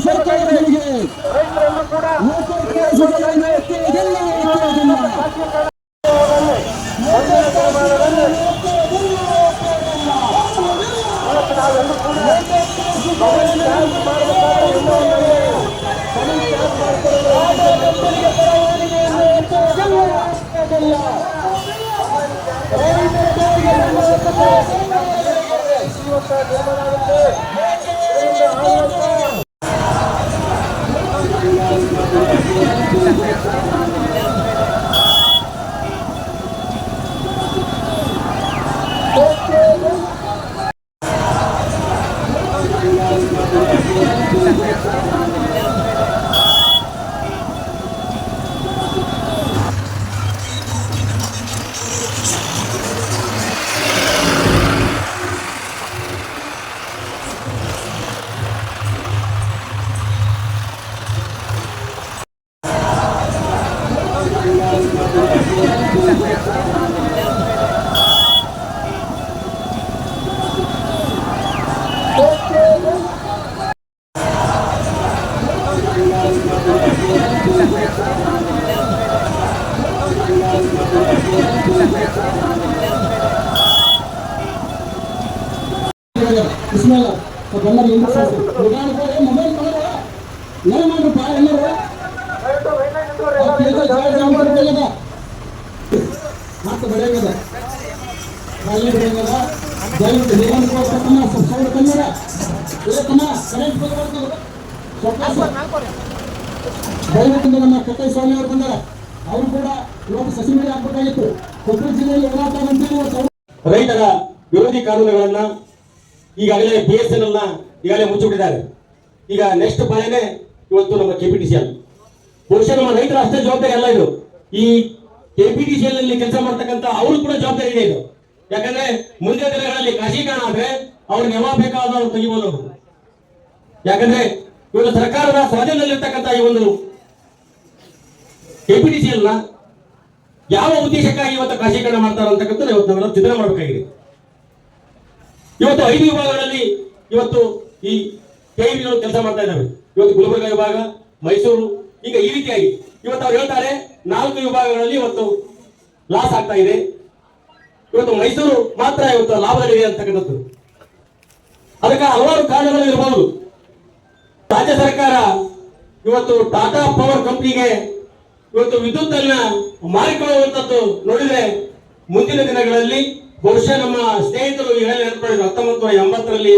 ಸರ್ಕಾರಗಳಿಗೆ ನಮ್ಮ ಕಟ್ಟೈ ಸ್ವಾಮಿ ಅವರು ಬಂದಾರ. ಅವರು ಕೂಡ ಇವತ್ತು ಸಸಿ ಮಳೆ ಹಾಕಬೇಕಾಗಿತ್ತು. ಕೊಪ್ಪಳ ಜಿಲ್ಲೆಯಲ್ಲಿ ರೈತರ ವಿರೋಧಿ ಕಾನೂನುಗಳನ್ನ ಈಗಾಗಲೇ BSNL ಈಗಾಗಲೇ ಮುಚ್ಚಿಬಿಟ್ಟಿದ್ದಾರೆ. ಈಗ ನೆಕ್ಸ್ಟ್ ಬಾಳೆನೆ ಇವತ್ತು ನಮ್ಮ KPTCL. ಬಹುಶಃ ನಮ್ಮ ರೈತರ ಅಷ್ಟೇ ಜವಾಬ್ದಾರಿ ಅಲ್ಲ ಇದು. ಈ KPTCL ನಲ್ಲಿ ಕೆಲಸ ಮಾಡ್ತಕ್ಕಂಥ ಅವರು ಕೂಡ ಜವಾಬ್ದಾರಿ ಇದೆ ಇದು. ಯಾಕಂದ್ರೆ ಮುಂದಿನ ದಿನಗಳಲ್ಲಿ ಖಾಸಗೀಕರಣ ಆದ್ರೆ ಅವ್ರಿಗೆ ಯಾವಾಗ ಬೇಕಾದ ಅವ್ರು ತೆಗಿಬಹುದು. ಯಾಕಂದ್ರೆ ಇವತ್ತು ಸರ್ಕಾರದ ಸ್ವಾಧೀನದಲ್ಲಿರ್ತಕ್ಕಂಥ ಈ ಒಂದು KPTCL ಯಾವ ಉದ್ದೇಶಕ್ಕಾಗಿ ಇವತ್ತು ಖಾಸಗೀಕರಣ ಮಾಡ್ತಾರೆ ಅಂತಕ್ಕಂಥ ಇವತ್ತು ನಾವೆಲ್ಲ ಚಿಂತನೆ ಮಾಡಬೇಕಾಗಿದೆ. ಇವತ್ತು 5 ವಿಭಾಗಗಳಲ್ಲಿ ಇವತ್ತು ಈ KIVಗಳು ಕೆಲಸ ಮಾಡ್ತಾ ಇದ್ದಾವೆ. ಇವತ್ತು ಗುಲ್ಬರ್ಗ ವಿಭಾಗ, ಮೈಸೂರು, ಈಗ ಈ ರೀತಿಯಾಗಿ ಇವತ್ತು ಅವ್ರು ಹೇಳ್ತಾರೆ 4 ವಿಭಾಗಗಳಲ್ಲಿ ಇವತ್ತು ಲಾಸ್ ಆಗ್ತಾ ಇದೆ. ಇವತ್ತು ಮೈಸೂರು ಮಾತ್ರ ಇವತ್ತು ಲಾಭದಲ್ಲಿದೆ ಅಂತಕ್ಕಂಥದ್ದು. ಅದಕ್ಕೆ ಹಲವಾರು ಕಾರಣಗಳು ಇರಬಹುದು. ರಾಜ್ಯ ಸರ್ಕಾರ ಇವತ್ತು ಟಾಟಾ ಪವರ್ ಕಂಪನಿಗೆ ಇವತ್ತು ವಿದ್ಯುತ್ ಅನ್ನ ಮಾರಿಕೊಳ್ಳುವಂತದ್ದು ನೋಡಿದ್ರೆ ಮುಂದಿನ ದಿನಗಳಲ್ಲಿ ಬಹುಶಃ ನಮ್ಮ ಸ್ನೇಹಿತರು 1980ರಲ್ಲಿ